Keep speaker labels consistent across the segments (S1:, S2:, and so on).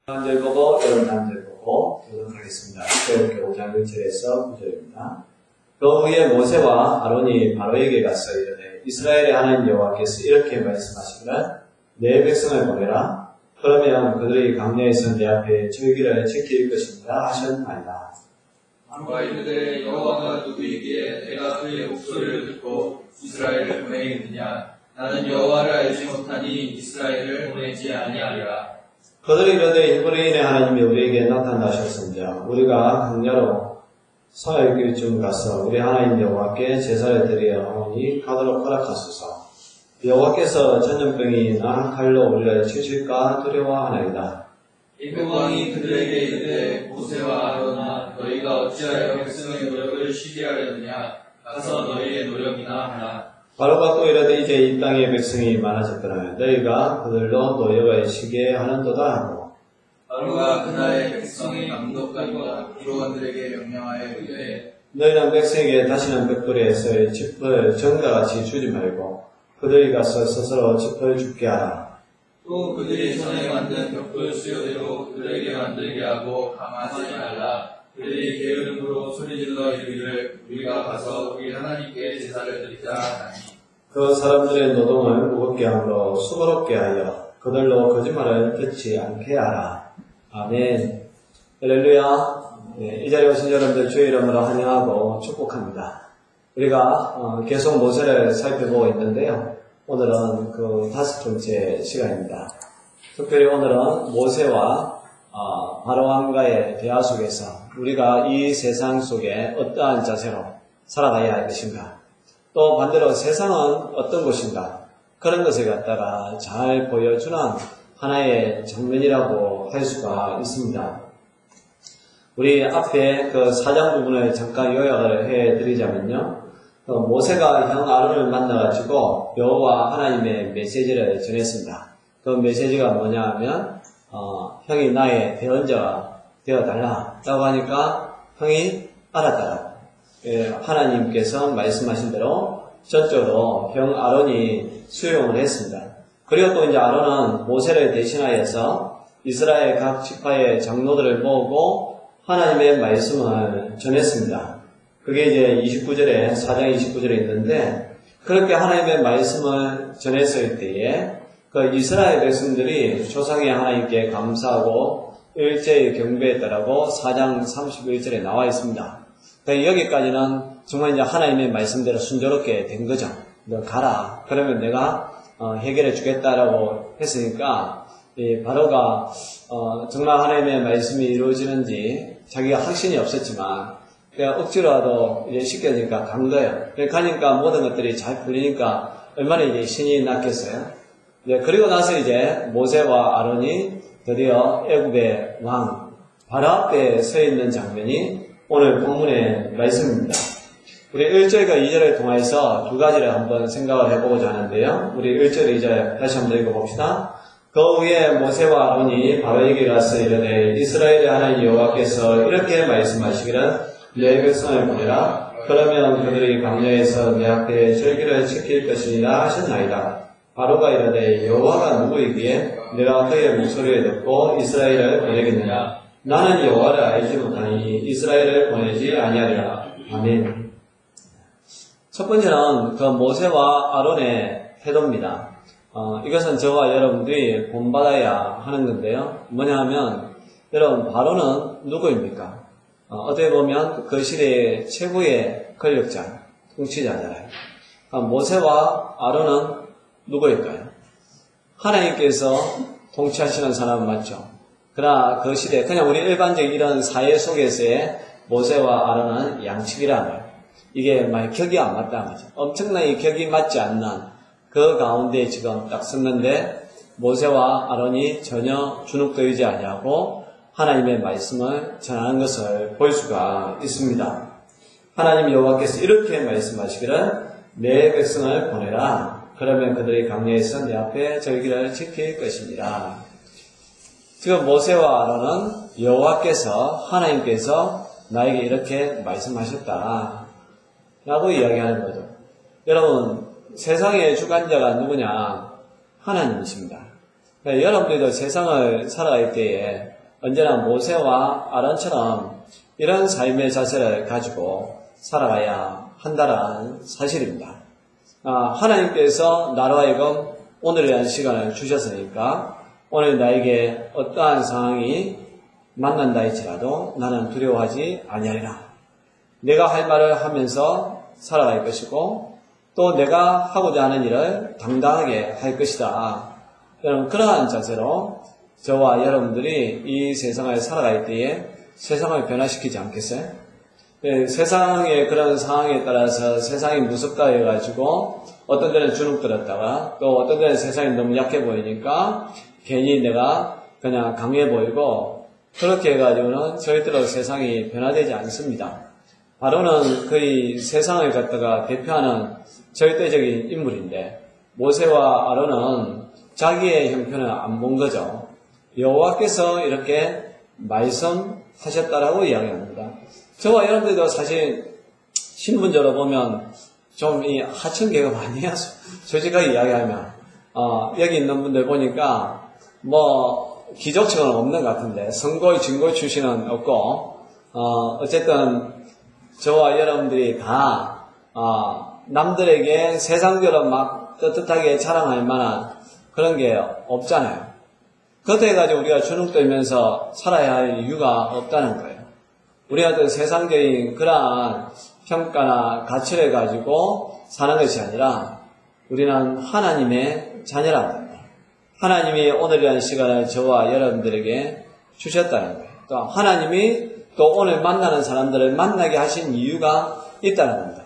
S1: 한절 보고 여러분 한절 보고 보도록 하겠습니다. 출애굽기 5장 1절에서 9절입니다. 그 후에 모세와 아론이 바로에게 가서 이르되 이스라엘의 하나님 여호와께서 이렇게 말씀하시기를 내 백성을 보내라. 그러면 그들이 광야에서 내 앞에 절기를 지킬 것입니다 하셨나이다.
S2: 아론과 이르되 여호와가 누구이기에 내가 그의 목소리를 듣고 이스라엘을 보내겠느냐. 나는 여호와를 알지 못하니 이스라엘을 보내지 아니하리라.
S1: 그들이 이르되 히브리인의 하나님이 우리에게 나타나셨습니다. 우리가 광야로 사흘쯤 가서 우리 하나님 여호와께 제사를 드려 하오니 가도록 허락하소서. 여호와께서 전염병이나 칼로 우리를 치실까 두려워하나이다.
S2: 애굽 왕이 그들에게 이르되 모세와 아론아 너희가 어찌하여 백성의 노력을 쉬게 하려느냐. 가서 너희의 노력이나 하라.
S1: 바로가 또 이르되 이제 이 땅에 백성이 많아졌더라. 너희가 그들로 노력을 쉬게 하는도다 하고
S2: 바로가 그날의 백성의 감독관과 기록원들에게 명령하여 이르되
S1: 너희는 백성에게 다시는 벽돌에서의 짚을 전과같이 주지 말고 그들이 가서 스스로 짚을 줍게 하라.
S2: 또 그들이 손에 만든 벽돌 수요대로 그들에게 만들게 하고 감하지 말라. 그들이 게으름으로 소리질러 이르기를 우리가 가서 우리 하나님께 제사를 드리자 하니
S1: 그 사람들의 노동을 무겁게 함으로 수고롭게 하여 그들로 거짓말을 듣지 않게 하라. 아멘. 할렐루야. 네, 이 자리에 오신 여러분들 주의 이름으로 환영하고 축복합니다. 우리가 계속 모세를 살펴보고 있는데요. 오늘은 그 5번째 시간입니다. 특별히 오늘은 모세와 바로 왕과의 대화 속에서 우리가 이 세상 속에 어떠한 자세로 살아가야 할 것인가, 또 반대로 세상은 어떤 곳인가, 그런 것을 갖다가 잘 보여주는 하나의 장면이라고 할 수가 있습니다. 우리 앞에 그 4장 부분을 잠깐 요약을 해드리자면요. 모세가 형 아론을 만나가지고 여호와 하나님의 메시지를 전했습니다. 그 메시지가 뭐냐 하면 형이 나의 대언자가 되어달라 라고 하니까 형이 알았다라고. 하나님께서 말씀하신 대로 저쪽으로 형 아론이 수용을 했습니다. 그리고 또 이제 아론은 모세를 대신하여서 이스라엘 각 지파의 장로들을 모으고 하나님의 말씀을 전했습니다. 그게 이제 29절에, 4장 29절에 있는데, 그렇게 하나님의 말씀을 전했을 때에 그 이스라엘 백성들이 조상의 하나님께 감사하고 일제히 경배했다라고 4장 31절에 나와 있습니다. 그러니까 여기까지는 정말 이제 하나님의 말씀대로 순조롭게 된 거죠. 너 가라. 그러면 내가 해결해 주겠다라고 했으니까, 바로가 정말 하나님의 말씀이 이루어지는지 자기가 확신이 없었지만 그냥 억지로라도 이제 시켜주니까 간 거예요. 가니까 모든 것들이 잘 풀리니까 얼마나 이제 신이 났겠어요. 그리고 나서 이제 모세와 아론이 드디어 애굽의 왕 바로 앞에 서 있는 장면이 오늘 본문의 말씀입니다. 우리 1절과 2절을 통해서 두 가지를 한번 생각을 해보고자 하는데요. 우리 1절, 2절 다시 한번 읽어봅시다. 그 후에 모세와 아론이 바로에게 가서 이르되 이스라엘의 하나님 여호와께서 이렇게 말씀하시기를 내 백성을 보내라. 그러면 그들이 광야에서 내 앞에 절기를 지킬 것이니라 하셨나이다. 바로가 이르되 여호와가 누구이기에 내가 그의 목소리를 듣고 이스라엘을 보내겠느냐. 나는 여호와를 알지 못하니 이스라엘을 보내지 아니하리라. 아멘. 첫 번째는 그 모세와 아론의 태도입니다. 이것은 저와 여러분들이 본받아야 하는 건데요. 뭐냐 하면 여러분 바로는 누구입니까? 어떻게 보면 그 시대의 최고의 권력자, 통치자잖아요. 모세와 아론은 누구일까요? 하나님께서 통치하시는 사람 맞죠? 그러나 그 시대, 그냥 우리 일반적인 이런 사회 속에서의 모세와 아론은 양측이라는 거예요. 이게 막 격이 안 맞다는 거죠. 엄청나게 격이 맞지 않는 그 가운데 지금 딱 섰는데 모세와 아론이 전혀 주눅들지 아니하고 하나님의 말씀을 전하는 것을 볼 수가 있습니다. 하나님 여호와께서 이렇게 말씀하시기를 내 백성을 보내라. 그러면 그들이 광야에서 내 앞에 절기를 지킬 것입니다. 지금 모세와 아론은 여호와께서 하나님께서 나에게 이렇게 말씀하셨다 라고 이야기하는 거죠. 여러분 세상의 주관자가 누구냐? 하나님이십니다. 여러분들도 세상을 살아갈 때에 언제나 모세와 아론처럼 이런 삶의 자세를 가지고 살아가야 한다는 사실입니다. 하나님께서 나로 하여금 오늘이라는 시간을 주셨으니까 오늘 나에게 어떠한 상황이 만난다 할지라도 나는 두려워하지 아니하리라. 내가 할 말을 하면서 살아갈 것이고 또 내가 하고자 하는 일을 당당하게 할 것이다. 여러분, 그러한 자세로 저와 여러분들이 이 세상을 살아갈 때에 세상을 변화시키지 않겠어요? 세상의 그런 상황에 따라서 세상이 무섭다 해가지고 어떤 데는 주눅 들었다가 또 어떤 데는 세상이 너무 약해 보이니까 괜히 내가 그냥 강해 보이고 그렇게 해가지고는 절대로 세상이 변화되지 않습니다. 바로는 거의 세상을 갖다가 대표하는 절대적인 인물인데 모세와 아론은 자기의 형편을 안 본 거죠. 여호와께서 이렇게 말씀하셨다라고 이야기합니다. 저와 여러분들도 사실 신분적으로 보면 좀 이 하층계급 아니에요. 솔직하게 이야기하면 여기 있는 분들 보니까 뭐 기족층은 없는 것 같은데 선골 진골 출신은 없고 어쨌든 저와 여러분들이 다 남들에게 세상적으로 막 떳떳하게 자랑할 만한 그런 게 없잖아요. 그렇다 해가지고 우리가 주눅 들면서 살아야 할 이유가 없다는 거예요. 우리가 그 세상적인 그러한 평가나 가치를 가지고 사는 것이 아니라 우리는 하나님의 자녀라는 거예요. 하나님이 오늘이라는 시간을 저와 여러분들에게 주셨다는 거예요. 또 하나님이 또 오늘 만나는 사람들을 만나게 하신 이유가 있다는 겁니다.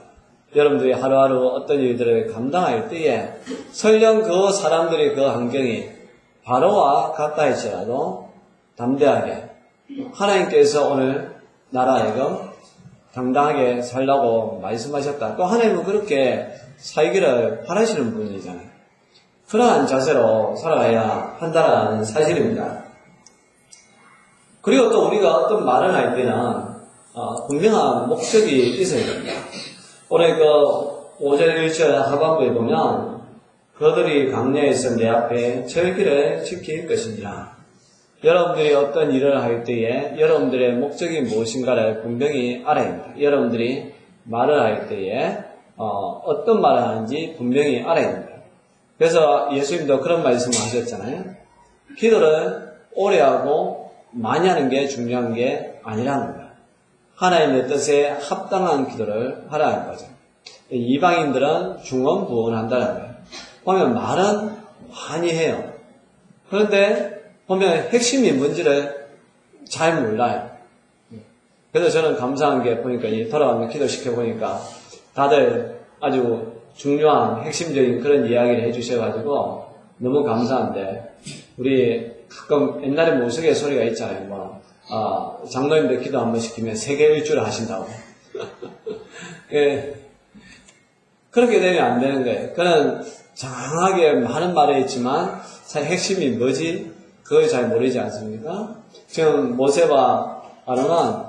S1: 여러분들이 하루하루 어떤 일들을 감당할 때에 설령 그 사람들이 그 환경이 바로와 같다 할지라도 담대하게 하나님께서 오늘 나라 하여금 당당하게 살라고 말씀하셨다. 또 하나님은 그렇게 살기를 바라시는 분이잖아요. 그러한 자세로 살아가야 한다는 사실입니다. 그리고 또 우리가 어떤 말을 할 때는 분명한 목적이 있어야 됩니다. 오늘 그 5절 1절 하반부에 보면 그들이 강야에서 내 앞에 절기를 지킬 것이니라. 여러분들이 어떤 일을 할 때에 여러분들의 목적이 무엇인가를 분명히 알아야 합니다. 여러분들이 말을 할 때에 어떤 말을 하는지 분명히 알아야 합니다. 그래서 예수님도 그런 말씀을 하셨잖아요. 기도를 오래 하고 많이 하는 게 중요한 게 아니라는 겁니다. 하나님의 뜻에 합당한 기도를 하라는 거죠. 이방인들은 중언부언한다는 거예요. 보면 말은 많이 해요. 그런데 보면 핵심이 뭔지를 잘 몰라요. 그래서 저는 감사한 게 보니까 돌아가면 기도시켜 보니까 다들 아주 중요한 핵심적인 그런 이야기를 해주셔가지고 너무 감사한데 우리 가끔 옛날에 모석의 소리가 있잖아요. 장로님들 기도 한 번 시키면 세계 일주를 하신다고. 예, 그렇게 되면 안 되는 거예요. 그는 장하게 많은 말을 했지만 사실 핵심이 뭐지? 그걸 잘 모르지 않습니까? 지금 모세와 아론은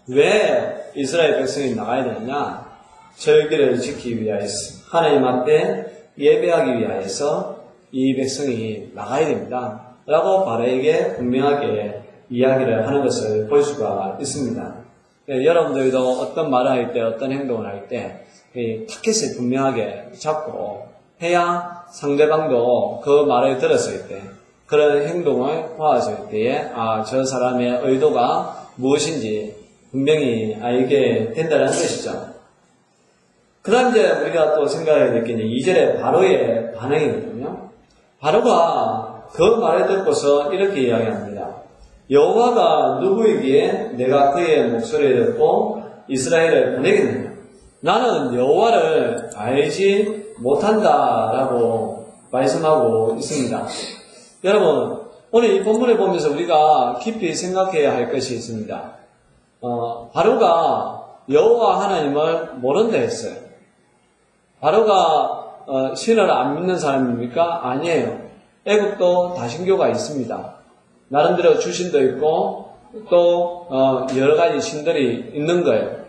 S1: 왜 이스라엘 백성이 나가야 되느냐? 절기를 지키기 위하여서 하나님 앞에 예배하기 위하여서 이 백성이 나가야 됩니다. 라고 바로에게 분명하게 이야기를 하는 것을 볼 수가 있습니다. 여러분들도 어떤 말을 할 때, 어떤 행동을 할 때, 타켓을 분명하게 잡고 해야 상대방도 그 말을 들었을 때, 그런 행동을 보았을 때에, 저 사람의 의도가 무엇인지 분명히 알게 된다는 것이죠. 그 다음 이제 우리가 또 생각해야 될 게 2절에 바로의 반응이거든요. 바로가 그 말을 듣고서 이렇게 이야기합니다. 여호와가 누구이기에 내가 그의 목소리를 듣고 이스라엘을 보내겠느냐? 나는 여호와를 알지 못한다라고 말씀하고 있습니다. 여러분, 오늘 이 본문을 보면서 우리가 깊이 생각해야 할 것이 있습니다. 바로가 여호와 하나님을 모른다 했어요. 바로가 신을 안 믿는 사람입니까? 아니에요. 애국도 다신교가 있습니다. 나름대로 주신도 있고 또 여러 가지 신들이 있는 거예요.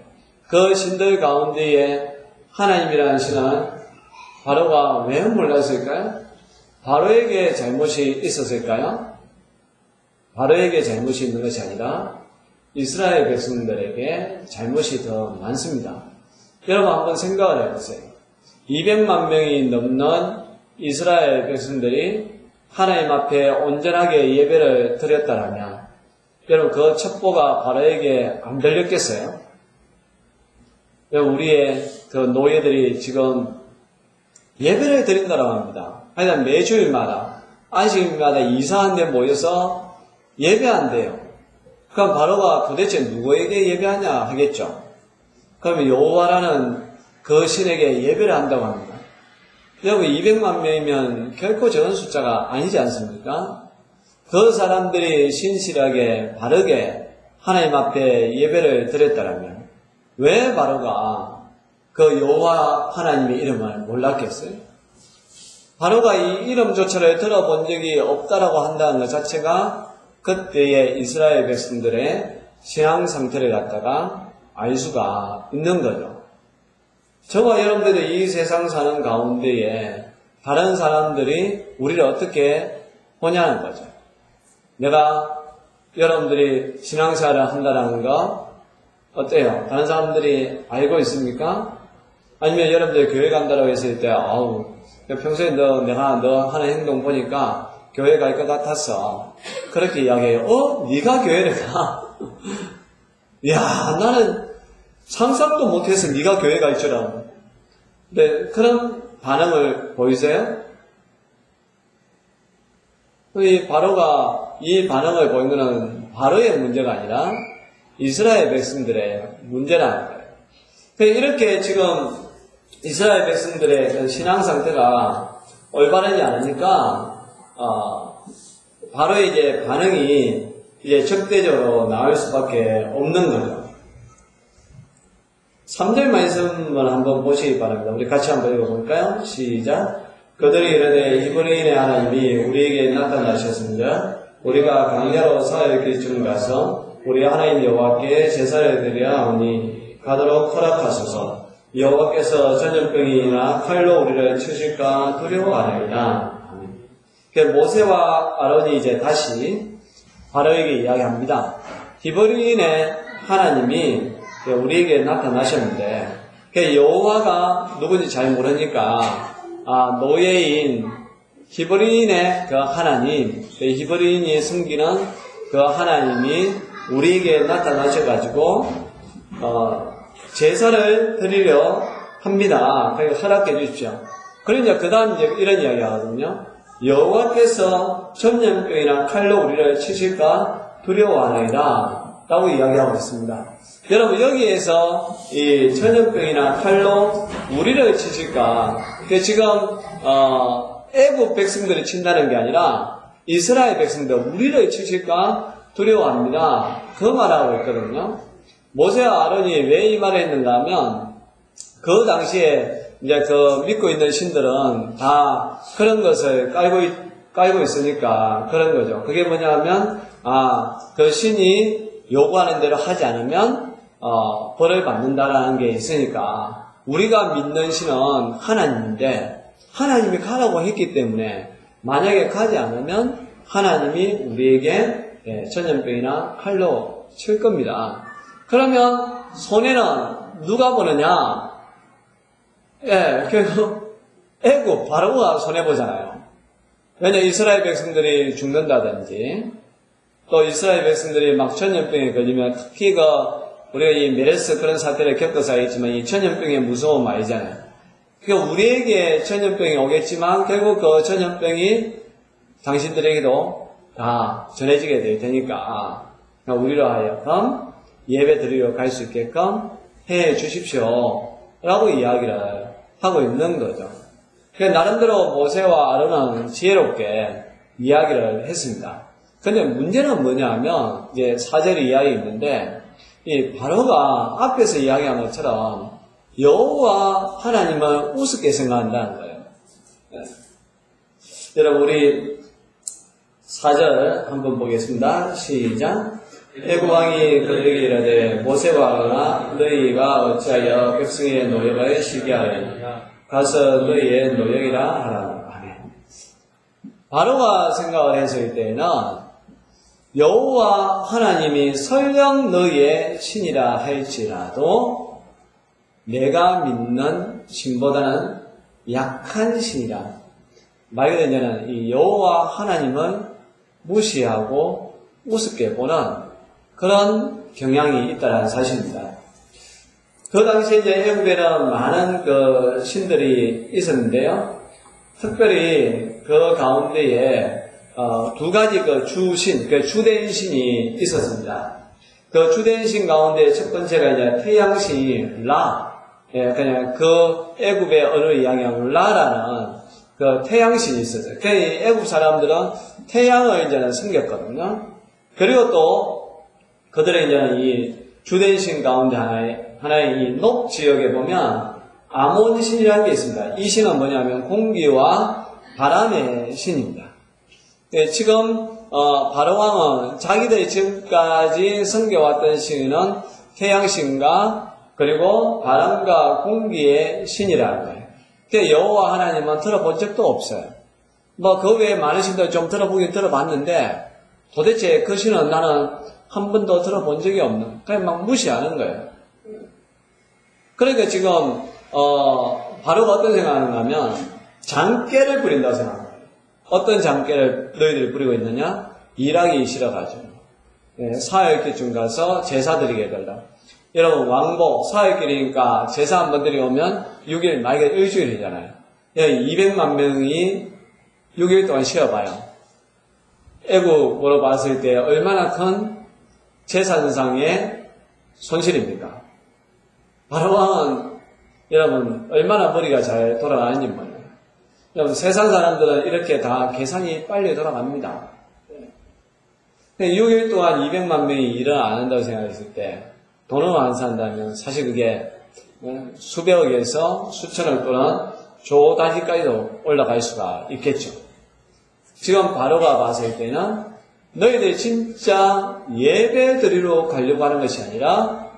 S1: 그 신들 가운데에 하나님이라는 신은 바로가 왜 몰랐을까요? 바로에게 잘못이 있었을까요? 바로에게 잘못이 있는 것이 아니라 이스라엘 백성들에게 잘못이 더 많습니다. 여러분 한번 생각을 해보세요. 200만 명이 넘는 이스라엘 백성들이 하나님 앞에 온전하게 예배를 드렸다라면 여러분 그 첩보가 바로에게 안 들렸겠어요? 우리의 그 노예들이 지금 예배를 드린다고 합니다. 하여간 매주일마다 안식일마다 이상한 데 모여서 예배한대요. 그럼 바로가 도대체 누구에게 예배하냐 하겠죠. 그러면 여호와라는 그 신에게 예배를 한다고 합니다. 여러분 200만 명이면 결코 적은 숫자가 아니지 않습니까? 그 사람들이 신실하게 바르게 하나님 앞에 예배를 드렸다면 왜 바로가 그 여호와 하나님의 이름을 몰랐겠어요? 바로가 이 이름조차를 들어본 적이 없다라고 한다는 것 자체가 그때의 이스라엘 백성들의 신앙 상태를 갖다가 알 수가 있는 거죠. 저와 여러분들도 이 세상 사는 가운데에 다른 사람들이 우리를 어떻게 보냐는 거죠. 내가 여러분들이 신앙생활을 한다는 거 어때요? 다른 사람들이 알고 있습니까? 아니면 여러분들이 교회 간다고 했을 때 평소에 내가 너 하는 행동 보니까 교회 갈 것 같았어. 그렇게 이야기해요. 네가 교회를 가? 야, 나는 상상도 못해서 네가 교회 갈 줄 알아. 네, 그런 반응을 보이세요? 이 바로가 이 반응을 보인 것은 바로의 문제가 아니라 이스라엘 백성들의 문제라는 거예요. 이렇게 지금 이스라엘 백성들의 신앙 상태가 올바르지 않으니까 바로의 이제 반응이 이제 적대적으로 나올 수밖에 없는 거죠. 3절 말씀을 한번 보시기 바랍니다. 우리 같이 한번 읽어볼까요? 시작. 그들이 이르되 히브리인의 하나님이 우리에게 나타나셨습니다. 우리가 강야로 사흘 길쯤 가서 우리 하나님 여호와께 제사를 드려야 하오니 가도록 허락하소서. 여호와께서 전염병이나 칼로 우리를 치실까 두려워하나이다. 모세와 아론이 이제 다시 바로에게 이야기합니다. 히브리인의 하나님이 우리에게 나타나셨는데 여호와가 누군지 잘 모르니까 노예인 히브리인의 그 하나님, 히브리인이 숨기는 그 하나님이 우리에게 나타나셔가지고 제사를 드리려 합니다. 허락해 주십시오. 그러니까 그 다음 이런 이야기 하거든요. 여호와께서 전염병이나 칼로 우리를 치실까 두려워하나이다 라고 이야기하고 있습니다. 여러분 여기에서 이 전염병이나 칼로 우리를 치실까, 지금 애국 백성들이 친다는 게 아니라 이스라엘 백성들 우리를 치실까 두려워합니다. 그 말하고 있거든요. 모세와 아론이 왜 이 말을 했는가 하면 그 당시에 이제 그 믿고 있는 신들은 다 그런 것을 깔고 있으니까 그런 거죠. 그게 뭐냐면 그 신이 요구하는 대로 하지 않으면 벌을 받는다라는 게 있으니까 우리가 믿는 신은 하나님인데 하나님이 가라고 했기 때문에 만약에 가지 않으면 하나님이 우리에게 전염병이나 칼로 칠 겁니다. 그러면 손해는 누가 보느냐? 결국 애국 바로가 손해보잖아요. 왜냐면 이스라엘 백성들이 죽는다든지 또 이스라엘 백성들이 막 전염병에 걸리면 특히 우리가 이 메르스 그런 사태를 겪어서 알겠지만 이 전염병의 무서움 알잖아요. 그러니까 우리에게 전염병이 오겠지만 결국 그 전염병이 당신들에게도 다 전해지게 될 테니까 우리로 하여금 예배 드리러 갈 수 있게끔 해 주십시오 라고 이야기를 하고 있는 거죠. 그러니까 나름대로 모세와 아론은 지혜롭게 이야기를 했습니다. 근데 문제는 뭐냐면 이제 4절에 이야기 있는데 이 바로가 앞에서 이야기한 것처럼 여호와 하나님을 우습게 생각한다는 거예요. 여러분 우리 4절 한번 보겠습니다. 시작. 애굽 왕이 그들에게 이르되 모세와 아론아 너희가 어찌하여 백성의 노역을 시기하느냐 가서 너희의 노역이라 하라. 아멘. 바로가 생각을 했을 때에는 여호와 하나님이 설령 너희의 신이라 할지라도 내가 믿는 신보다는 약한 신이라. 말 그대로 이 여호와 하나님을 무시하고 우습게 보는 그런 경향이 있다는 사실입니다. 그 당시에 이제 애굽에는 많은 그 신들이 있었는데요. 특별히 그 가운데에 두 가지 그 주신, 그 주된 신이 있었습니다. 그 주된 신 가운데 첫 번째가 이제 태양신이 라, 그냥 그 애굽의 언어를 이야기하면 라라는 그 태양신이 있었어요. 그 애굽 사람들은 태양을 이제는 섬겼거든요. 그리고 또 그들의 이제는 이 주된 신 가운데 하나의 이 높 지역에 보면 아몬 신이라는 게 있습니다. 이 신은 뭐냐면 공기와 바람의 신입니다. 지금 바로 왕은 자기들이 지금까지 섬겨왔던 신은 태양신과 그리고 바람과 공기의 신이라는 거예요. 여호와 하나님은 들어본 적도 없어요. 뭐 그 외에 많은 신들 좀 들어보긴 들어봤는데 도대체 그 신은 나는 한 번도 들어본 적이 없는, 그냥 막 무시하는 거예요. 그러니까 지금 바로가 어떤 생각하는가 하면 장깨를 부린다고 생각합니다. 어떤 장깨를 너희들이 부리고 있느냐? 일하기 싫어가지고 사흘기쯤 가서 제사 드리게 해달라. 여러분 왕복 사흘길이니까 제사 한 번 드리고 오면 6일, 만약에 일주일이잖아요. 200만 명이 6일 동안 쉬어봐요. 애국으로 봤을 때 얼마나 큰 재산상의 손실입니까? 바로 왕은 여러분 얼마나 머리가 잘 돌아가는지 몰라요. 여러분 세상 사람들은 이렇게 다 계산이 빨리 돌아갑니다. 6일 동안 200만 명이 일을 안 한다고 생각했을 때 돈을 안 산다면 사실 그게 수백억에서 수천억 또는 조 단위까지도 올라갈 수가 있겠죠. 지금 바로가 봤을 때는 너희들이 진짜 예배 드리러 가려고 하는 것이 아니라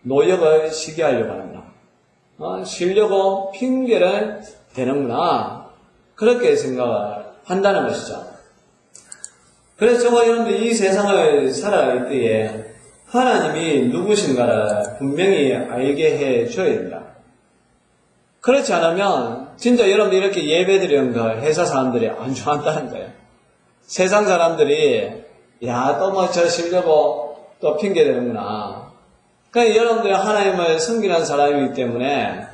S1: 노역을 시게 하려고 하는구나. 쉬려고 핑계를 대는구나. 그렇게 생각을 한다는 것이죠. 그래서 저와 여러분들 이 세상을 살아갈 때에 하나님이 누구신가를 분명히 알게 해줘야 됩니다. 그렇지 않으면 진짜 여러분들 이렇게 예배드리는 걸 회사 사람들이 안 좋아한다는 거예요. 세상 사람들이 야, 또 뭐 저 쉬려고 또 핑계대는구나. 그러니까 여러분들이 하나님을 섬기는 사람이기 때문에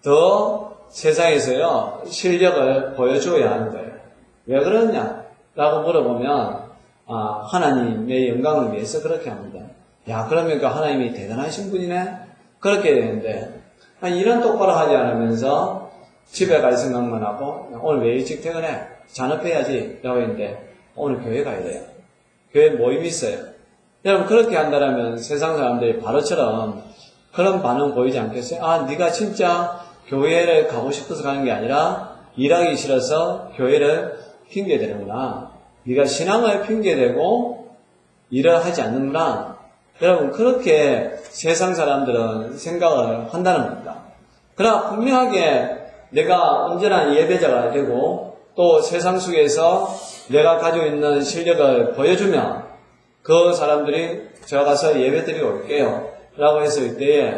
S1: 더 세상에서요 실력을 보여줘야 하는 거예요. 왜 그러냐? 라고 물어보면 하나님의 영광을 위해서 그렇게 합니다. 야, 그러면 그 하나님이 대단하신 분이네? 그렇게 되는데 이런 똑바로 하지 않으면서 집에 갈 생각만 하고 오늘 왜 일찍 퇴근해? 잔업해야지 라고 했는데 오늘 교회 가야 돼요. 교회 모임 있어요. 여러분 그렇게 한다면 세상 사람들이 바로처럼 그런 반응 보이지 않겠어요? 네가 진짜 교회를 가고 싶어서 가는 게 아니라 일하기 싫어서 교회를 핑계대는구나. 네가 신앙을 핑계대고 일을 하지 않는구나. 여러분 그렇게 세상 사람들은 생각을 한다는 겁니다. 그러나 분명하게 내가 온전한 예배자가 되고 또 세상 속에서 내가 가지고 있는 실력을 보여주면 그 사람들이 제가 가서 예배 드리고 올게요 라고 했을 때에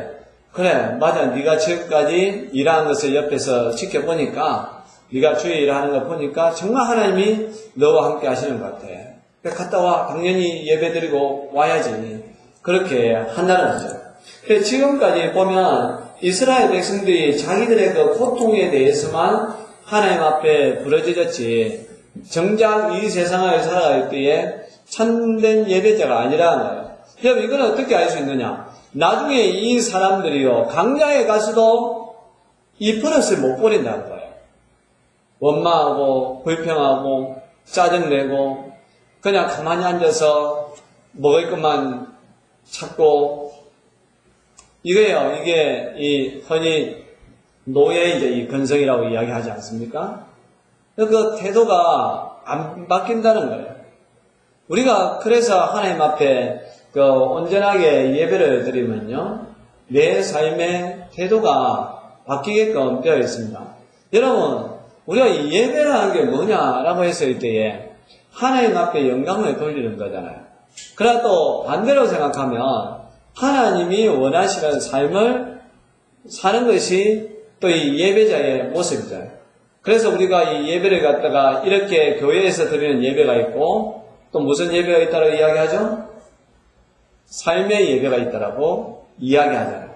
S1: 그래 맞아 네가 지금까지 일하는 것을 옆에서 지켜보니까 네가 주의 일을 하는 거 보니까 정말 하나님이 너와 함께 하시는 것 같아. 갔다 와 당연히 예배 드리고 와야지. 그렇게 한다는 거죠. 지금까지 보면 이스라엘 백성들이 자기들의 그 고통에 대해서만 하나님 앞에 부러져졌지 정작 이 세상을 살아갈 때에 참된 예배자가 아니라는 거예요. 여러분 이건 어떻게 알 수 있느냐? 나중에 이 사람들이요 강야에 가서도 이 버릇을 못 버린다는 거예요. 원망하고 불평하고 짜증내고 그냥 가만히 앉아서 먹을 것만 찾고 이거예요. 이게 이 흔히 노예의 이제 이 근성이라고 이야기하지 않습니까? 그 태도가 안 바뀐다는 거예요. 우리가 그래서 하나님 앞에 그 온전하게 예배를 드리면요 내 삶의 태도가 바뀌게끔 되어 있습니다. 여러분 우리가 이 예배라는 게 뭐냐라고 했을 때에 하나님 앞에 영광을 돌리는 거잖아요. 그러나 또 반대로 생각하면 하나님이 원하시는 삶을 사는 것이 또 이 예배자의 모습이잖아요. 그래서 우리가 이 예배를 갖다가 이렇게 교회에서 드리는 예배가 있고 또 무슨 예배가 있다고 이야기하죠? 삶의 예배가 있다라고 이야기하잖아요.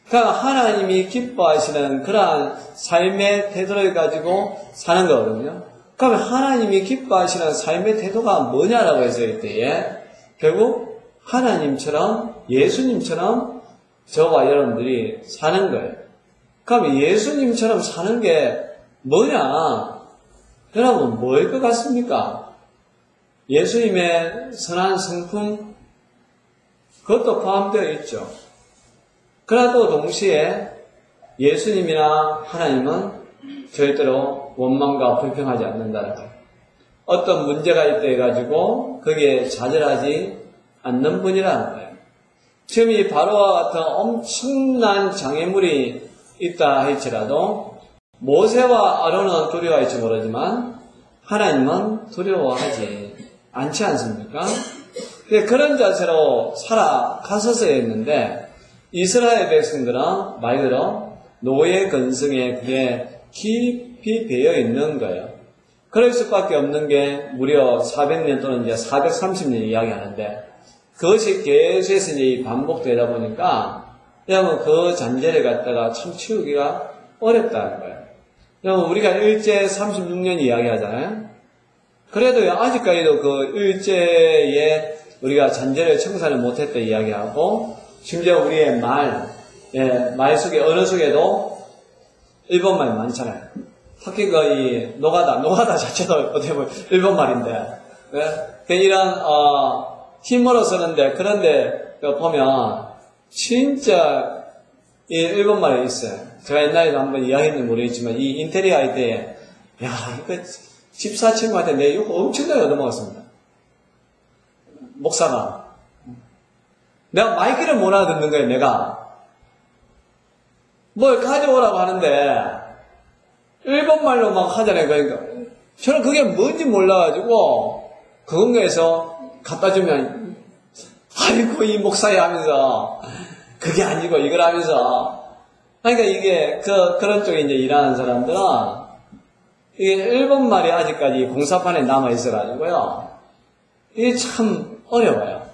S1: 그러니까 하나님이 기뻐하시는 그러한 삶의 태도를 가지고 사는 거거든요. 그러면 하나님이 기뻐하시는 삶의 태도가 뭐냐라고 했을 때에 결국 하나님처럼 예수님처럼 저와 여러분들이 사는 거예요. 그럼 예수님처럼 사는 게 뭐냐? 여러분 뭐일 것 같습니까? 예수님의 선한 성품 그것도 포함되어 있죠. 그러나 또 동시에 예수님이나 하나님은 절대로 원망과 불평하지 않는다는 거예요. 어떤 문제가 있다 해가지고 거기에 좌절하지 않는 분이라는 거예요. 지금 이 바로와 같은 엄청난 장애물이 있다 할지라도 모세와 아론은 두려워할지 모르지만 하나님은 두려워하지 않지 않습니까? 그런 자세로 살아갔었어야 했는데 이스라엘 백성들은 말 그대로 노예 근성에 그게 깊이 배어 있는 거예요. 그럴 수밖에 없는 게 무려 400년 또는 이제 430년 이야기하는데 그것이 계속해서 이제 반복되다 보니까 여러분 그 잔재를 갖다가 참 치우기가 어렵다는 거예요. 여러분 우리가 일제 36년 이야기하잖아요. 그래도 아직까지도 그 일제에 우리가 잔재를 청산을 못했다 이야기하고 심지어 우리의 말 속에 언어 속에도 일본말 많잖아요. 특히 이 노가다 자체도 어떻게 보면 일본말인데 이런 힘으로 쓰는데 그런데 보면 진짜 이 일본말이 있어요. 제가 옛날에도 한번 이야기했는지 모르겠지만 이 인테리어 할 때에 야 이거 집사 친구한테 내 욕 엄청나게 얻어먹었습니다. 목사가 내가 마이크를 못 알아듣는 거예요. 내가 뭘 가져오라고 하는데 일본말로 막 하잖아요. 그러니까 저는 그게 뭔지 몰라가지고 그건가에서 갖다 주면 아이고 이 목사야 하면서 그게 아니고 이걸 하면서 그러니까 이게 그런 쪽에 이제 일하는 사람들은 이게 일본말이 아직까지 공사판에 남아 있어가지고요. 이게 참 어려워요.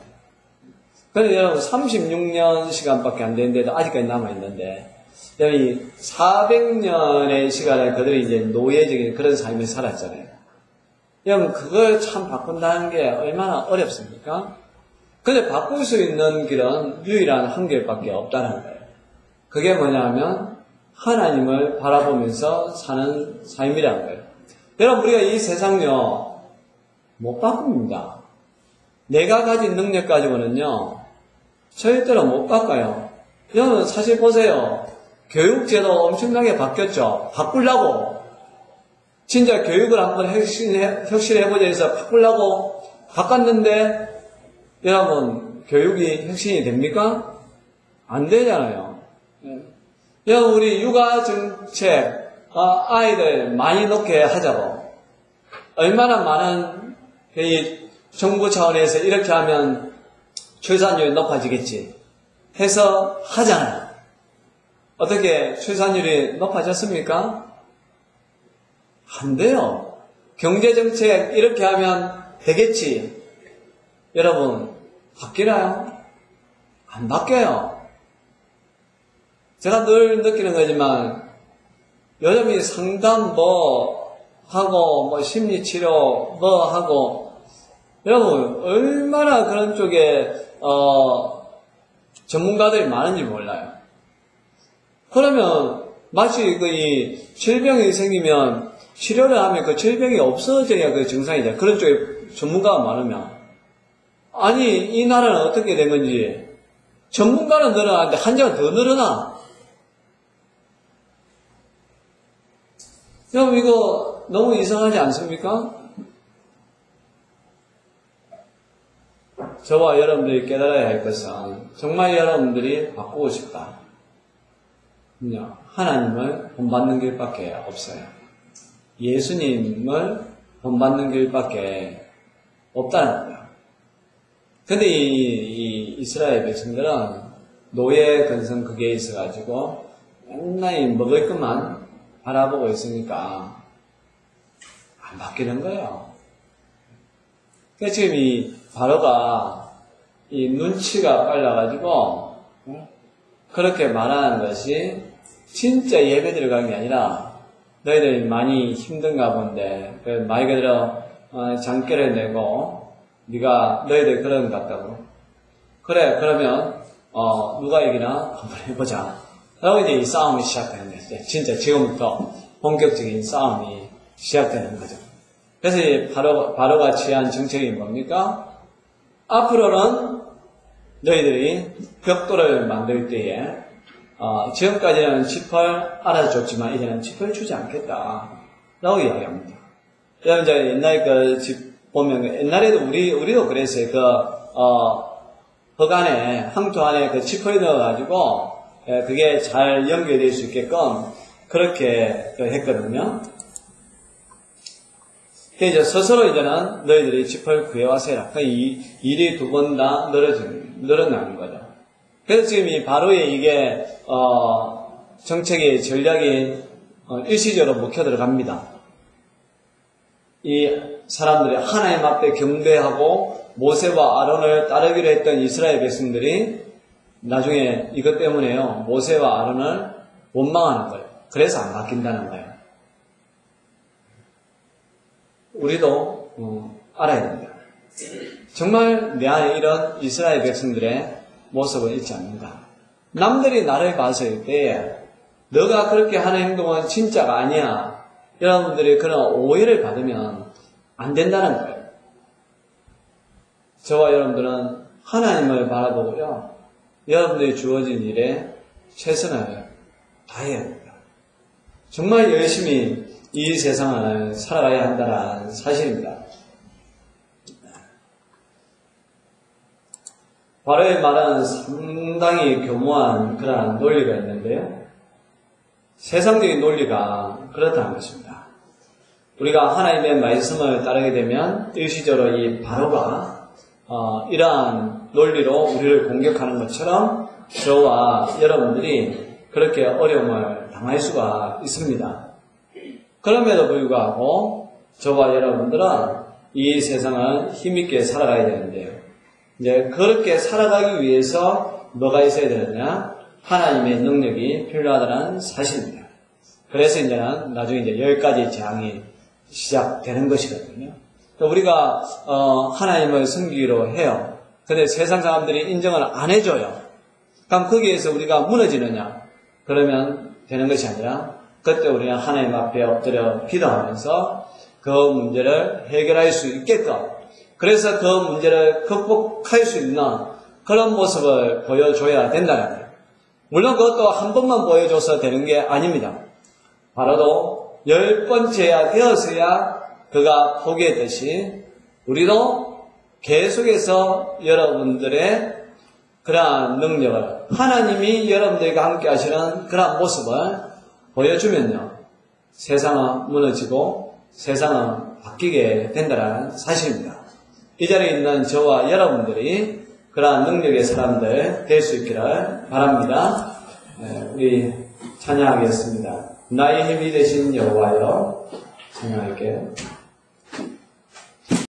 S1: 그런데 여러분 36년 시간밖에 안 되는데도 아직까지 남아 있는데 여기 400년의 시간을 그들이 이제 노예적인 그런 삶을 살았잖아요. 여러분 그걸 참 바꾼다는 게 얼마나 어렵습니까? 근데 바꿀 수 있는 길은 유일한 한 길밖에 없다는 거예요. 그게 뭐냐면 하나님을 바라보면서 사는 삶이라는 거예요. 여러분 우리가 이 세상요 못 바꿉니다. 내가 가진 능력 가지고는요 절대로 못 바꿔요. 여러분 사실 보세요. 교육제도 엄청나게 바뀌었죠. 바꾸려고 진짜 교육을 한번 혁신해보자 해서 바꾸려고 바꿨는데 여러분 교육이 혁신이 됩니까? 안 되잖아요. 여러분 우리 육아정책 아이들 많이 놓게 하자고 얼마나 많은 정부 차원에서 이렇게 하면 출산율이 높아지겠지 해서 하잖아요. 어떻게 출산율이 높아졌습니까? 안 돼요. 경제정책 이렇게 하면 되겠지. 여러분 바뀌나요? 안 바뀌어요. 제가 늘 느끼는 거지만 요즘이 상담 하고 심리치료 하고 여러분 얼마나 그런 쪽에 전문가들이 많은지 몰라요. 그러면 마치 이 질병이 생기면 치료를 하면 그 질병이 없어져야 그 증상이잖아요. 그런 쪽에 전문가가 많으면 아니 이 나라는 어떻게 된 건지 전문가는 늘어나는데 환자가 더 늘어나. 여러분 이거 너무 이상하지 않습니까? 저와 여러분들이 깨달아야 할 것은 정말 여러분들이 바꾸고 싶다. 하나님을 본받는 길밖에 없어요. 예수님을 본받는 길밖에 없다는 거예요. 근데 이 이스라엘 백성들은 노예 근성 그게 있어가지고 맨날 먹을 것만 바라보고 있으니까 안 바뀌는 거예요. 그러니까 지금 이 바로가 이 눈치가 빨라가지고 그렇게 말하는 것이 진짜 예배 들어간 게 아니라 너희들이 많이 힘든가 본데 말 그대로 장깨를 내고 네가 너희들 그런 것 같다고. 그래 그러면 누가 이기나 한번 해보자. 라고 이제 이 싸움이 시작되는 거죠. 진짜 지금부터 본격적인 싸움이 시작되는 거죠. 그래서 이 바로가 취한 정책이 뭡니까? 앞으로는 너희들이 벽돌을 만들 때에 지금까지는 짚을 알아줬지만 이제는 짚을 주지 않겠다 라고 이야기합니다. 여러분 이제 옛날 그 집 보면 옛날에도 우리도 그랬어요. 흙 안에 황토 안에 그 짚을 넣어가지고 그게 잘 연결될 수 있게끔 그렇게 했거든요. 이제 스스로 이제는 너희들이 짚을 구해와서라. 그 일이 두 번 다 늘어나는 거죠. 그래서 지금 이 바로의 이게 정책의 전략이 일시적으로 먹혀 들어갑니다. 이 사람들이 하나님 앞에 경배하고 모세와 아론을 따르기로 했던 이스라엘 백성들이 나중에 이것 때문에요. 모세와 아론을 원망하는 거예요. 그래서 안 바뀐다는 거예요. 우리도 알아야 됩니다. 정말 내 안에 이런 이스라엘 백성들의 모습은 있지 않는다. 남들이 나를 봤을 때 너가 그렇게 하는 행동은 진짜가 아니야. 여러분들이 그런 오해를 받으면 안 된다는 거예요. 저와 여러분들은 하나님을 바라보고요. 여러분들이 주어진 일에 최선을 다해야 합니다. 정말 열심히 이 세상을 살아가야 한다는 사실입니다. 바로의 말은 상당히 교묘한 그러한 논리가 있는데요. 세상적인 논리가 그렇다는 것입니다. 우리가 하나님의 말씀을 따르게 되면 일시적으로 이 바로가 이러한 논리로 우리를 공격하는 것처럼 저와 여러분들이 그렇게 어려움을 당할 수가 있습니다. 그럼에도 불구하고 저와 여러분들은 이 세상을 힘있게 살아가야 되는데요. 이제 그렇게 살아가기 위해서 뭐가 있어야 되느냐? 하나님의 능력이 필요하다는 사실입니다. 그래서 이제는 나중에 이제 10가지 재앙이 시작되는 것이거든요. 우리가 하나님을 섬기기로 해요. 근데 세상 사람들이 인정을 안 해줘요. 그럼 거기에서 우리가 무너지느냐? 그러면 되는 것이 아니라 그때 우리는 하나님 앞에 엎드려 기도하면서 그 문제를 해결할 수 있게끔, 그래서 그 문제를 극복할 수 있는 그런 모습을 보여줘야 된다는 거예요. 물론 그것도 한 번만 보여줘서 되는 게 아닙니다. 바로도 10번째야 되었어야 그가 포기했듯이 우리도 계속해서 여러분들의 그러한 능력을, 하나님이 여러분들과 함께 하시는 그러한 모습을 보여주면요, 세상은 무너지고 세상은 바뀌게 된다는 사실입니다. 이 자리에 있는 저와 여러분들이 그러한 능력의 사람들 될 수 있기를 바랍니다. 우리 찬양하겠습니다. 나의 힘이 되신 여호와여, 찬양할게요.